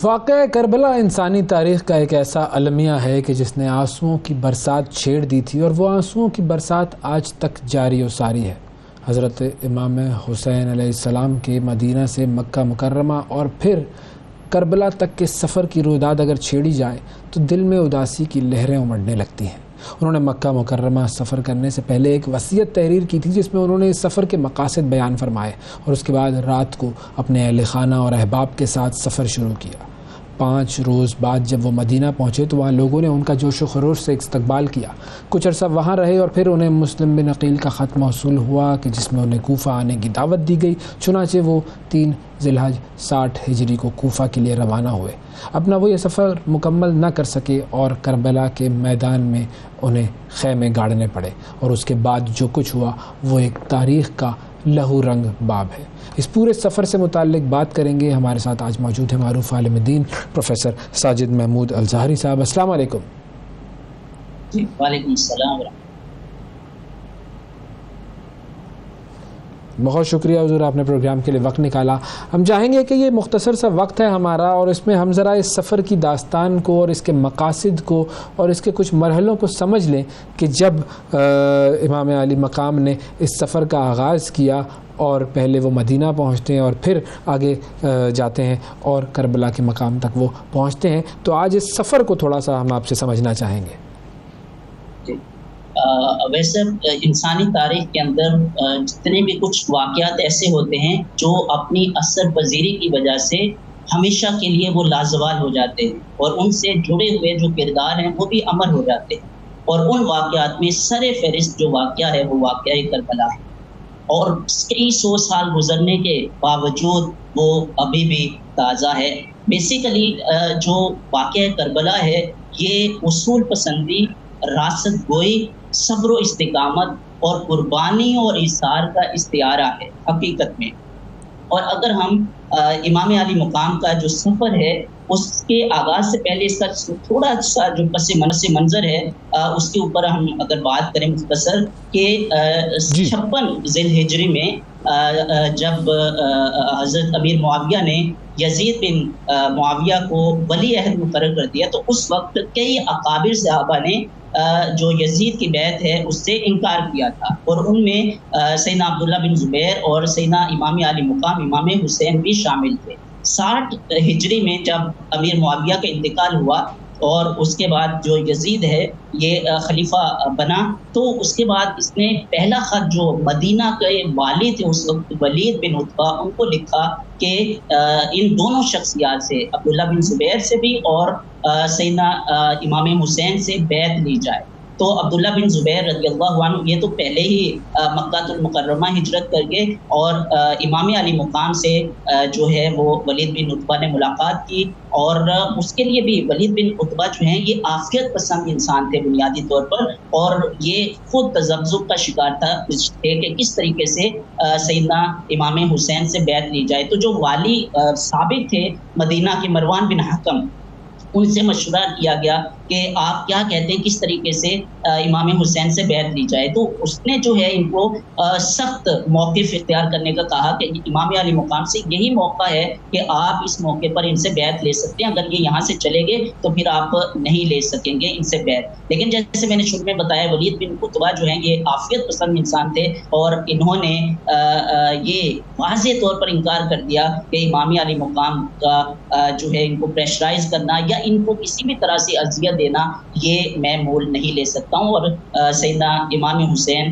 واقعہ کربلا انسانی تاریخ کا ایک ایسا المیہ ہے کہ جس نے آنسوؤں کی برسات چھیڑ دی تھی، اور وہ آنسوؤں کی برسات آج تک جاری و ساری ہے۔ حضرت امام حسین علیہ السلام کے مدینہ سے مکہ مکرمہ اور پھر کربلا تک کے سفر کی رویداد اگر چھیڑی جائے تو دل میں اداسی کی لہریں امڑنے لگتی ہیں۔ انہوں نے مکہ مکرمہ سفر کرنے سے پہلے ایک وصیت تحریر کی تھی، جس میں انہوں نے اس سفر کے مقاصد بیان فرمائے، اور اس کے بعد رات کو اپنے اہل خانہ اور احباب کے ساتھ سفر شروع کیا۔ 5 روز بعد جب وہ مدینہ پہنچے تو وہاں لوگوں نے ان کا جوش و خروش سے استقبال کیا۔ کچھ عرصہ وہاں رہے اور پھر انہیں مسلم بن عقیل کا خط موصول ہوا کہ جس میں انہیں کوفہ آنے کی دعوت دی گئی۔ چنانچہ وہ 3 ذی الحج 60 ہجری کو کوفہ کے لیے روانہ ہوئے۔ اپنا وہ یہ سفر مکمل نہ کر سکے اور کربلا کے میدان میں انہیں خیمے گاڑنے پڑے، اور اس کے بعد جو کچھ ہوا وہ ایک تاریخ کا لہو رنگ باب ہے۔ اس پورے سفر سے متعلق بات کریں گے۔ ہمارے ساتھ آج موجود ہیں معروف عالم دین پروفیسر ساجد محمود الزہری صاحب۔ السلام علیکم۔ جی وعلیکم السلام ورحمۃ اللہ۔ بہت شکریہ حضور، آپ نے پروگرام کے لیے وقت نکالا۔ ہم چاہیں گے کہ یہ مختصر سا وقت ہے ہمارا، اور اس میں ہم ذرا اس سفر کی داستان کو اور اس کے مقاصد کو اور اس کے کچھ مرحلوں کو سمجھ لیں کہ جب امام علی مقام نے اس سفر کا آغاز کیا اور پہلے وہ مدینہ پہنچتے ہیں اور پھر آگے جاتے ہیں اور کربلا کے مقام تک وہ پہنچتے ہیں۔ تو آج اس سفر کو تھوڑا سا ہم آپ سے سمجھنا چاہیں گے۔ ویسے انسانی تاریخ کے اندر جتنے بھی کچھ واقعات ایسے ہوتے ہیں جو اپنی اثر پذیری کی وجہ سے ہمیشہ کے لیے وہ لازوال ہو جاتے ہیں، اور ان سے جڑے ہوئے جو کردار ہیں وہ بھی امر ہو جاتے ہیں، اور ان واقعات میں سر فہرست جو واقعہ ہے وہ واقعہ کربلا ہے، اور کئی 100 سال گزرنے کے باوجود وہ ابھی بھی تازہ ہے۔ بیسیکلی جو واقعہ کربلا ہے یہ اصول پسندی، راست گوئی، صبر و استقامت اور قربانی اور ایثار کا استعارہ ہے حقیقت میں۔ اور اگر ہم امام علی مقام کا جو سفر ہے اس کے آغاز سے پہلے اس کا تھوڑا سا جو پس منظر ہے اس کے اوپر ہم اگر بات کریں مختصر کہ 56 ذی الحجری میں جب حضرت امیر معاویہ نے یزید بن معاویہ کو ولی عہد مقرر کر دیا، تو اس وقت کئی اکابر صحابہ نے جو یزید کی بیعت ہے اس سے انکار کیا تھا، اور ان میں سیدنا عبداللہ بن زبیر اور سیدنا امام علی مقام امام حسین بھی شامل تھے۔ 60 ہجری میں جب امیر معاویہ کا انتقال ہوا اور اس کے بعد جو یزید ہے یہ خلیفہ بنا، تو اس کے بعد اس نے پہلا خط جو مدینہ کے والی تھے اس وقت ولید بن عتبہ، ان کو لکھا کہ ان دونوں شخصیات سے، عبداللہ بن زبیر سے بھی اور سیدنا امام حسین سے بیعت لی جائے۔ تو عبداللہ بن زبیر رضی اللہ عنہ یہ تو پہلے ہی مکہ المکرمہ ہجرت کر گئے، اور امام علی مقام سے جو ہے وہ ولید بن عتبہ نے ملاقات کی، اور اس کے لیے بھی ولید بن عتبہ جو ہیں یہ عافیت پسند انسان تھے بنیادی طور پر، اور یہ خود تذبذب کا شکار تھا کہ کس طریقے سے سیدنا امام حسین سے بیعت لی جائے۔ تو جو والی سابق تھے مدینہ کے مروان بن حکم، ان سے مشورہ کیا گیا کہ آپ کیا کہتے ہیں کس طریقے سے امام حسین سے بیعت لی جائے۔ تو اس نے جو ہے ان کو سخت موقف اختیار کرنے کا کہا کہ امام علی مقام سے یہی موقع ہے کہ آپ اس موقع پر ان سے بیعت لے سکتے ہیں، اگر یہ یہاں سے چلے گئے تو پھر آپ نہیں لے سکیں گے ان سے بیعت۔ لیکن جیسے میں نے شروع میں بتایا ولید بن عتبہ جو ہیں یہ عافیت پسند انسان تھے، اور انہوں نے یہ واضح طور پر انکار کر دیا کہ امام علی مقام کا جو ہے ان کو پریشرائز کرنا یا ان کو کسی بھی طرح سے اذیت دینا یہ میں مول نہیں لے سکتا ہوں۔ اور سیدنا امام حسین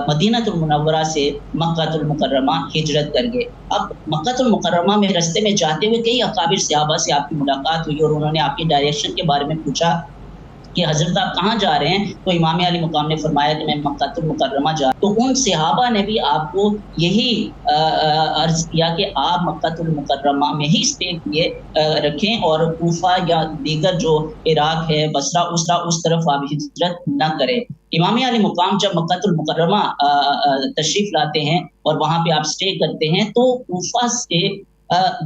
مدینہ المنورہ سے مکہ المکرمہ ہجرت کر گئے۔ اب مکہ المکرمہ میں راستے میں جاتے ہوئے کئی اکابر صحابہ سے آپ کی ملاقات ہوئی، اور انہوں نے آپ کی ڈائریکشن کے بارے میں پوچھا کہ حضرت آپ کہاں جا رہے ہیں؟ تو امام علی مقام نے فرمایا کہ میں مکہ المکرمہ جا رہا ہوں۔ تو ان صحابہ نے بھی آپ کو یہی عرض کیا کہ آپ مکہ المکرمہ میں ہی اسٹے کیے رکھیں، اور کوفہ یا دیگر جو عراق ہے بصرہ اس طرف آپ ہجرت نہ کریں۔ امام علی مقام جب مکہ المکرمہ تشریف لاتے ہیں اور وہاں پہ آپ اسٹے کرتے ہیں تو کوفہ سے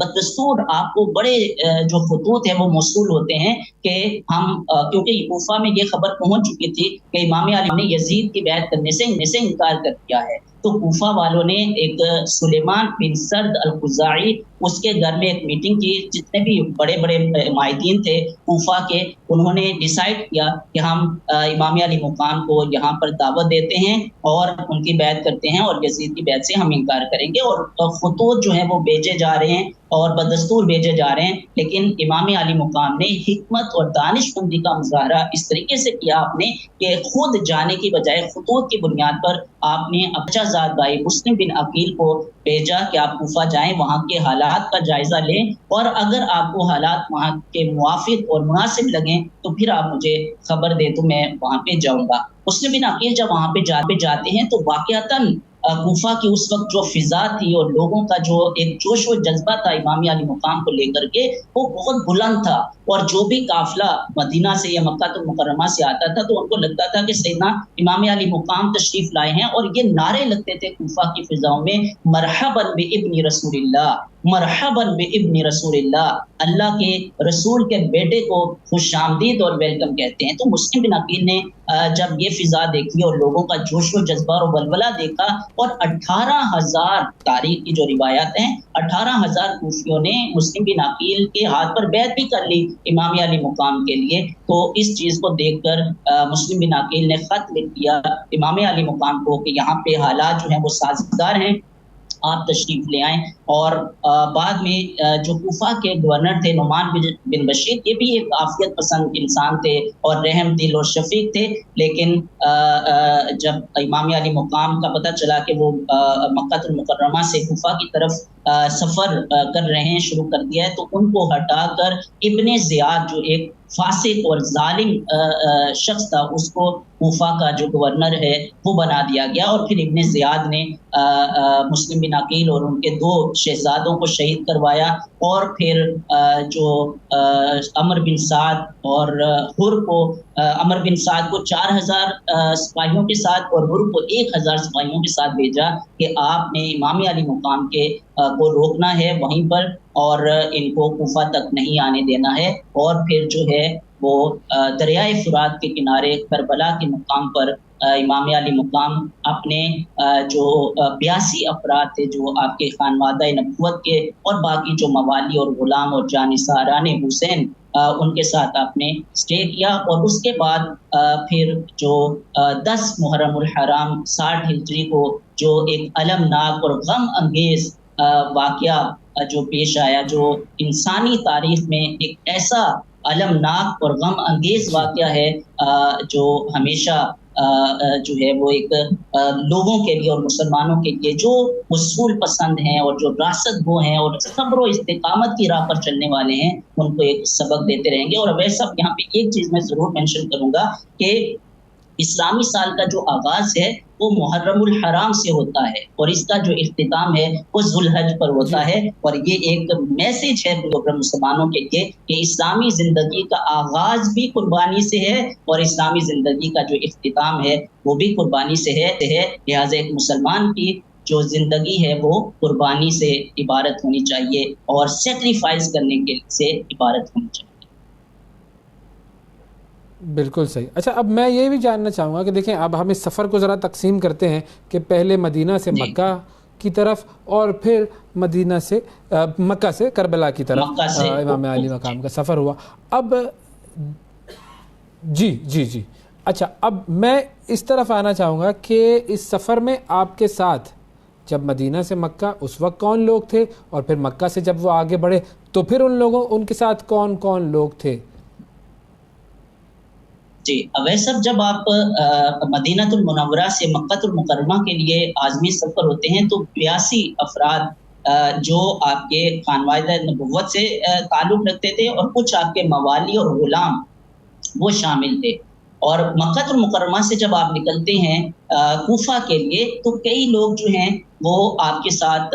بدستور آپ کو بڑے جو خطوط ہیں وہ موصول ہوتے ہیں کہ ہم کیونکہ کوفہ میں یہ خبر پہنچ چکی تھی کہ امام علی نے یزید کی بیعت کرنے سے انکار کر دیا ہے، تو کوفہ والوں نے ایک سلیمان بن سرد الخزاعی اس کے گھر میں ایک میٹنگ کی. جتنے بھی بڑے بڑے ماہدین تھے کوفہ کے, انہوں نے ڈیسائیڈ کیا کہ ہم امام علی مقام کو یہاں پر دعوت دیتے ہیں اور ان کی بیعت کرتے ہیں, اور یزید کی بیعت سے ہم انکار کریں گے. اور خطوط جو ہیں وہ بھیجے جا رہے ہیں اور بدستور بھیجے جا رہے ہیں, لیکن امام علی مقام نے حکمت اور دانش مندی کا مظاہرہ اس طریقے سے کیا آپ نے کہ خود جانے کی بجائے خطوط کی بنیاد پر آپ نے اچھا زاد بھائی مسلم بن عقیل کو بھیجا کہ آپ کوفہ جائیں, وہاں کے حالات کا جائزہ لیں, اور اگر آپ کو حالات وہاں کے موافق اور مناسب لگیں تو پھر آپ مجھے خبر دیں تو میں وہاں پہ جاؤں گا. مسلم بن عقیل جب وہاں پہ جاتے ہیں تو واقعتاً کوفہ کی اس وقت جو فضا تھی اور لوگوں کا جو ایک جوش و جذبہ تھا امام علی مقام کو لے کر کے, وہ بہت بلند تھا. اور جو بھی قافلہ مدینہ سے یا مکہ المکرمہ سے آتا تھا تو ان کو لگتا تھا کہ سیدنا امام علی مقام تشریف لائے ہیں, اور یہ نعرے لگتے تھے کوفہ کی فضاؤں میں, مرحبا بابن رسول اللہ, مرحبا بابن رسول اللہ, اللہ کے رسول کے بیٹے کو خوش آمدید اور ویلکم کہتے ہیں. تو مسلم بن عقیل نے جب یہ فضا دیکھی اور لوگوں کا جوش و جذبہ اور ولولہ دیکھا, اور 18,000 تاریخ کی جو روایات ہیں 18,000 کوفیوں نے مسلم بن عقیل کے ہاتھ پر بیعت بھی کر لی امام علی مقام کے لیے. تو اس چیز کو دیکھ کر مسلم بن عقیل نے خط لکھ دیا امام علی مقام کو کہ یہاں پہ حالات جو ہیں وہ سازگار ہیں, آپ تشریف لے آئیں. اور بعد میں جو کوفہ کے گورنر تھے نعمان بن بشیر, یہ بھی ایک عافیت پسند انسان تھے اور رحم دل اور شفیق تھے, لیکن جب امام علی مقام کا پتہ چلا کہ وہ مکہ المکرمہ سے کوفہ کی طرف سفر کر رہے ہیں, شروع کر دیا ہے, تو ان کو ہٹا کر ابن زیاد جو ایک فاسق اور ظالم شخص تھا, اس کو کوفہ کا جو گورنر ہے وہ بنا دیا گیا. اور پھر ابن زیاد نے مسلم بن عقیل اور ان کے 2 شہزادوں کو شہید کروایا, اور پھر جو عمر بن سعد اور حر کو, عمر بن سعد کو 4,000 سپاہیوں کے ساتھ اور حر کو 1,000 سپاہیوں کے ساتھ بھیجا کہ آپ نے امام علی مقام کے کو روکنا ہے وہیں پر, اور ان کو کوفہ تک نہیں آنے دینا ہے. اور پھر جو ہے وہ دریائے فرات کے کنارے کربلا کے مقام پر امام علی مقام اپنے جو 82 افراد تھے جو آپ کے خانوادہ نبوت کے, اور باقی جو موالی اور غلام اور جانثاران حسین, ان کے ساتھ آپ نے اسٹے کیا. اور اس کے بعد پھر جو 10 محرم الحرام 60 ہجری کو جو ایک المناک اور غم انگیز واقعہ جو پیش آیا, جو انسانی تاریخ میں ایک ایسا المناک اور غم انگیز واقعہ ہے جو ہمیشہ جو ہے وہ ایک لوگوں کے لیے اور مسلمانوں کے لیے جو اصول پسند ہیں اور جو راست گو ہیں اور صبر و استقامت کی راہ پر چلنے والے ہیں, ان کو ایک سبق دیتے رہیں گے. اور ویسا یہاں پہ ایک چیز میں ضرور مینشن کروں گا کہ اسلامی سال کا جو آغاز ہے وہ محرم الحرام سے ہوتا ہے, اور اس کا جو اختتام ہے وہ ذوالحج پر ہوتا ہے. اور یہ ایک میسج ہے مسلمانوں کے لیے کہ اسلامی زندگی کا آغاز بھی قربانی سے ہے, اور اسلامی زندگی کا جو اختتام ہے وہ بھی قربانی سے ہے. لہٰذا ایک مسلمان کی جو زندگی ہے وہ قربانی سے عبارت ہونی چاہیے اور سیکریفائز کرنے کے سے عبارت ہونی چاہیے. بالکل صحیح. اچھا, اب میں یہ بھی جاننا چاہوں گا کہ دیکھیں اب ہم اس سفر کو ذرا تقسیم کرتے ہیں کہ پہلے مدینہ سے مکہ کی طرف, اور پھر مدینہ سے مکہ سے کربلا کی طرف امام علی مقام کا سفر ہوا. اب جی اچھا, اب میں اس طرف آنا چاہوں گا کہ اس سفر میں آپ کے ساتھ جب مدینہ سے مکہ اس وقت کون لوگ تھے, اور پھر مکہ سے جب وہ آگے بڑھے تو پھر ان کے ساتھ کون کون لوگ تھے؟ جی, اویس صاحب, جب آپ مدینہ المنورہ سے مکہ المکرمہ کے لیے عازمی سفر ہوتے ہیں تو 82 افراد جو آپ کے خانوادہ نبوت سے تعلق رکھتے تھے اور کچھ آپ کے موالی اور غلام وہ شامل تھے. اور مکہ المکرمہ سے جب آپ نکلتے ہیں کوفہ کے لیے تو کئی لوگ جو ہیں وہ آپ کے ساتھ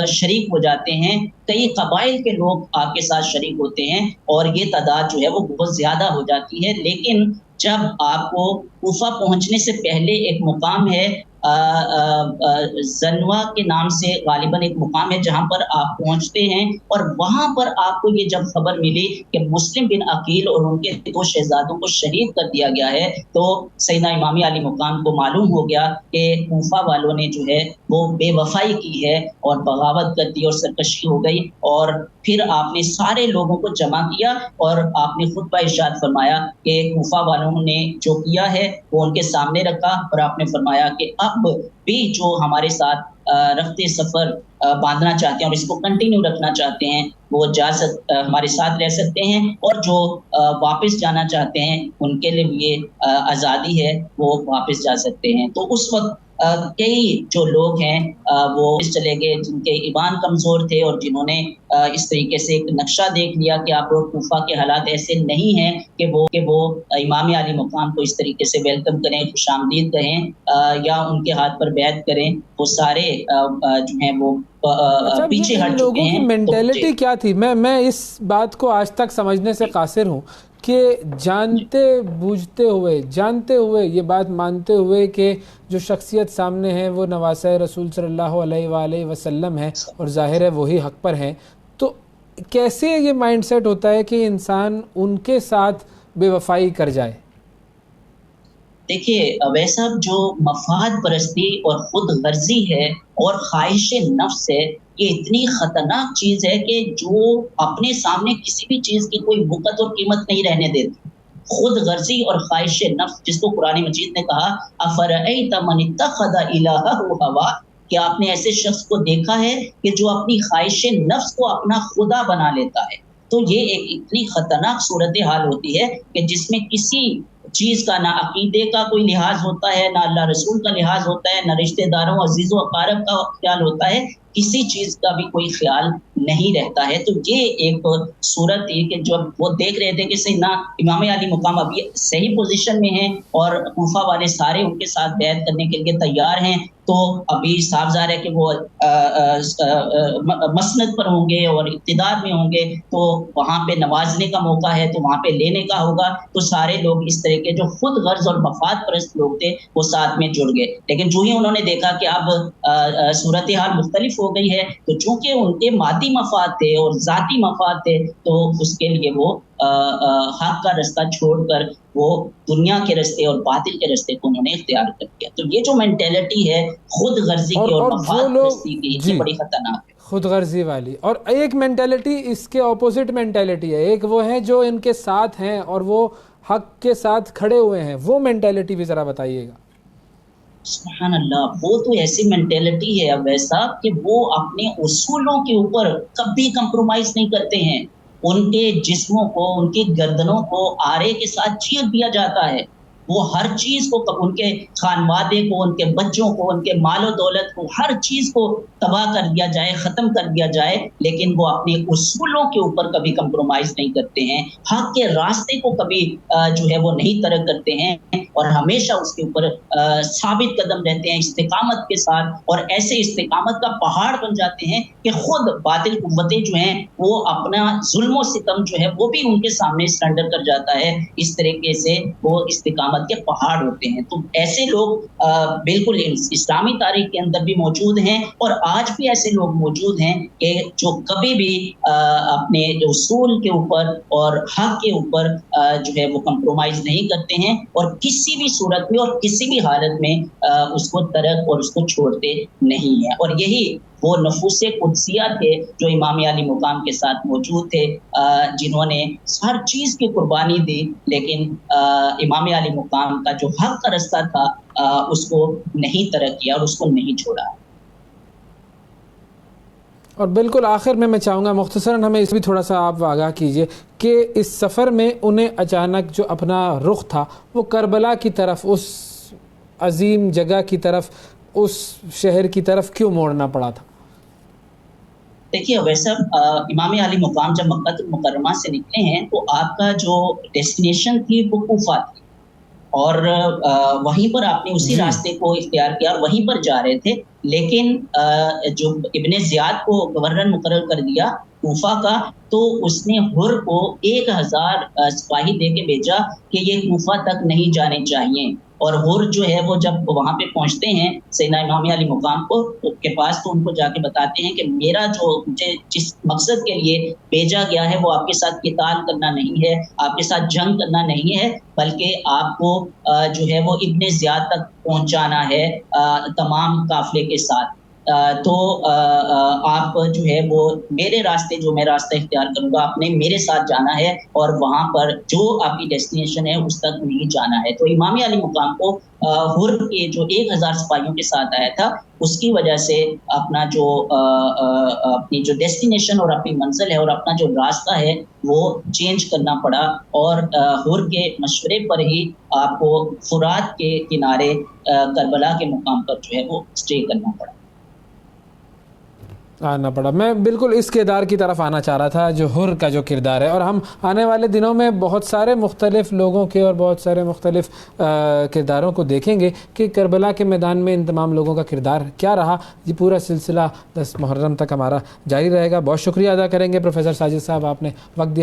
شریک ہو جاتے ہیں, کئی قبائل کے لوگ آپ کے ساتھ شریک ہوتے ہیں, اور یہ تعداد جو ہے وہ بہت زیادہ ہو جاتی ہے. لیکن جب آپ کو کوفہ پہنچنے سے پہلے ایک مقام ہے زنوا کے نام سے غالباً ایک مقام ہے جہاں پر آپ پہنچتے ہیں، اور وہاں پر آپ کو یہ جب خبر ملی کہ مسلم بن عقیل اور ان کے 2 شہزادوں کو شہید کر دیا گیا ہے، تو سیدنا امام علی مقام کو معلوم ہو گیا کہ کوفہ والوں نے جو ہے وہ بے وفائی کی ہے اور بغاوت کر دی اور سرکشی ہو گئی، اور پھر آپ نے سارے لوگوں کو جمع کیا اور آپ نے خطبہ ارشاد فرمایا کہ کوفہ والوں نے جو کیا ہے وہ ان کے سامنے رکھا، اور آپ نے فرمایا کہ اب بھی جو ہمارے ساتھ رفتے سفر باندھنا چاہتے ہیں اور اس کو کنٹینیو رکھنا چاہتے ہیں وہ ہمارے ساتھ رہ سکتے ہیں، اور جو واپس جانا چاہتے ہیں ان کے لیے آزادی ہے، وہ واپس جا سکتے ہیں۔ تو اس وقت کئی جو لوگ ہیں وہ اس چلے گئے جن کے ایمان کمزور تھے، اور جنہوں نے اس طریقے سے ایک نقشہ دیکھ لیا کہ آپ کوفہ کے حالات ایسے نہیں ہیں کہ وہ امام علی مقام کو اس طریقے سے ویلکم کریں، خوش آمدید کہیں یا ان کے ہاتھ پر بیعت کریں، وہ سارے جو ہیں وہ اچھا، پیچھے یہ ہٹ چکے لوگوں کی ہیں۔ مینٹیلٹی کیا تھی؟ میں اس بات کو آج تک سمجھنے سے قاصر ہوں کہ جانتے ہوئے یہ بات مانتے ہوئے کہ جو شخصیت سامنے ہے وہ نواسہ رسول صلی اللہ علیہ وآلہ وسلم ہے اور ظاہر ہے وہی حق پر ہیں، تو کیسے یہ مائنڈ سیٹ ہوتا ہے کہ انسان ان کے ساتھ بے وفائی کر جائے؟ دیکھیے ویسا جو مفاد پرستی اور خود غرضی ہے اور خواہش نفس ہے، یہ اتنی خطرناک چیز ہے کہ جو اپنے سامنے کسی بھی چیز کی کوئی وقت اور قیمت نہیں رہنے دیتی۔ خود غرضی اور خواہش نفس، جس کو قرآن مجید نے کہا افرأیت من اتخذ الہہ ہوا، کہ آپ نے ایسے شخص کو دیکھا ہے کہ جو اپنی خواہش نفس کو اپنا خدا بنا لیتا ہے۔ تو یہ ایک اتنی خطرناک صورتحال ہوتی ہے کہ جس میں کسی چیز کا نہ عقیدے کا کوئی لحاظ ہوتا ہے، نہ اللہ رسول کا لحاظ ہوتا ہے، نہ رشتہ داروں عزیز و اقارب کا خیال ہوتا ہے، کسی چیز کا بھی کوئی خیال نہیں رہتا ہے۔ تو یہ ایک صورت ہے کہ جب وہ دیکھ رہے تھے کہ سیدنا امام علی مقام ابھی صحیح پوزیشن میں ہیں اور کوفہ والے سارے ان کے ساتھ بیعت کرنے کے لیے تیار ہیں، تو ابھی صاف ظاہر ہے کہ وہ مسند پر ہوں گے اور اقتدار میں ہوں گے، تو وہاں پہ نوازنے کا موقع ہے، تو وہاں پہ لینے کا ہوگا، تو سارے لوگ اس طرح کے جو خود غرض اور مفاد پرست لوگ تھے وہ ساتھ میں جڑ گئے۔ لیکن جو ہی انہوں نے دیکھا کہ اب صورتحال مختلف ہو گئی ہے، تو چونکہ ان کے مادی مفاد تھے اور ذاتی مفاد تھے، تو اس کے لیے وہ حق کا رستہ چھوڑ کر وہ دنیا کے رستے اور باطل کے رستے کو انہوں نے اختیار کر لیا۔ تو یہ جو مینٹیلٹی ہے خود غرضی کی اور مفاد پرستی کی، یہ بڑی خطرناک ہے، خود غرضی والی۔ اور ایک مینٹیلٹی اس کے اپوزٹ مینٹیلٹی ہے، ایک وہ ہے جو ان کے ساتھ ہیں اور وہ حق کے ساتھ کھڑے ہوئے ہیں، وہ مینٹیلٹی بھی ذرا بتائیے گا۔ سبحان اللہ، وہ تو ایسی مینٹیلٹی ہے اب ایسا کہ وہ اپنے اصولوں کے اوپر کبھی کمپرومائز نہیں کرتے ہیں۔ ان کے جسموں کو، ان کی گردنوں کو آرے کے ساتھ چیر دیا جاتا ہے، وہ ہر چیز کو، ان کے خانوادے کو، ان کے بچوں کو، ان کے مال و دولت کو، ہر چیز کو تباہ کر دیا جائے، ختم کر دیا جائے، لیکن وہ اپنے اصولوں کے اوپر کبھی کمپرومائز نہیں کرتے ہیں، حق کے راستے کو کبھی جو ہے وہ نہیں ترک کرتے ہیں، اور ہمیشہ اس کے اوپر ثابت قدم رہتے ہیں استقامت کے ساتھ، اور ایسے استقامت کا پہاڑ بن جاتے ہیں کہ خود باطل قوتیں جو ہیں وہ اپنا ظلم و ستم جو ہے وہ بھی ان کے سامنے سرنڈر کر جاتا ہے۔ اس طریقے سے وہ استقامت کے پہاڑ ہوتے ہیں۔ تو ایسے لوگ بالکل اسلامی تاریخ کے اندر بھی موجود ہیں، اور آج بھی ایسے لوگ موجود ہیں کہ جو کبھی بھی اپنے اصول کے اوپر اور حق کے اوپر جو ہے وہ کمپرومائز نہیں کرتے ہیں، اور کسی بھی صورت میں اور کسی بھی حالت میں اس کو ترک اور اس کو چھوڑتے نہیں ہیں۔ اور یہی وہ نفوس قدسیہ تھے جو امام علی مقام کے ساتھ موجود تھے، جنہوں نے ہر چیز کی قربانی دی، لیکن امام علی مقام کا جو حق کا رستہ تھا اس کو نہیں ترک کیا اور اس کو نہیں چھوڑا۔ اور بالکل آخر میں چاہوں گا مختصراً ہمیں اس بھی تھوڑا سا آپ آگاہ کیجئے کہ اس سفر میں انہیں اچانک جو اپنا رخ تھا وہ کربلا کی طرف، اس عظیم جگہ کی طرف، اس شہر کی طرف کیوں موڑنا پڑا تھا؟ دیکھیے ویسا امام علی مقام جب مکہ المکرمہ سے نکلے ہیں تو آپ کا جو ڈیسٹینیشن تھی وہ کوفہ تھی، اور وہیں پر آپ نے اسی راستے کو اختیار کیا اور وہیں پر جا رہے تھے، لیکن جو ابن زیاد کو گورنر مقرر کر دیا کوفہ کا، تو اس نے حر کو 1000 سپاہی دے کے بھیجا کہ یہ کوفہ تک نہیں جانے چاہیے. اور حر جو ہے وہ جب وہاں پہ پہنچتے ہیں سیدنا امام علی مقام کے پاس، تو ان کو جا کے بتاتے ہیں کہ میرا جو مجھے جس مقصد کے لیے بھیجا گیا ہے وہ آپ کے ساتھ قتال کرنا نہیں ہے، آپ کے ساتھ جنگ کرنا نہیں ہے، بلکہ آپ کو جو ہے وہ ابن زیاد تک پہنچانا ہے تمام قافلے کے ساتھ. تو آپ جو ہے وہ میرے راستے، جو میں راستہ اختیار کروں گا، آپ نے میرے ساتھ جانا ہے اور وہاں پر جو آپ کی ڈیسٹینیشن ہے اس تک نہیں جانا ہے. تو امام علی مقام کو حر کے جو 1000 سپاہیوں کے ساتھ آیا تھا، اس کی وجہ سے اپنا جو اپنی جو ڈیسٹینیشن اور اپنی منزل ہے اور اپنا جو راستہ ہے وہ چینج کرنا پڑا، اور حر کے مشورے پر ہی آپ کو فرات کے کنارے کربلا کے مقام پر جو ہے وہ اسٹے کرنا پڑا. آنا پڑا. میں بالکل اس کردار کی طرف آنا چاہ رہا تھا جو حر کا جو کردار ہے، اور ہم آنے والے دنوں میں بہت سارے مختلف لوگوں کے اور بہت سارے مختلف کرداروں کو دیکھیں گے کہ کربلا کے میدان میں ان تمام لوگوں کا کردار کیا رہا. یہ پورا سلسلہ 10 محرم تک ہمارا جاری رہے گا. بہت شکریہ ادا کریں گے پروفیسر ساجد صاحب، آپ نے وقت دیا.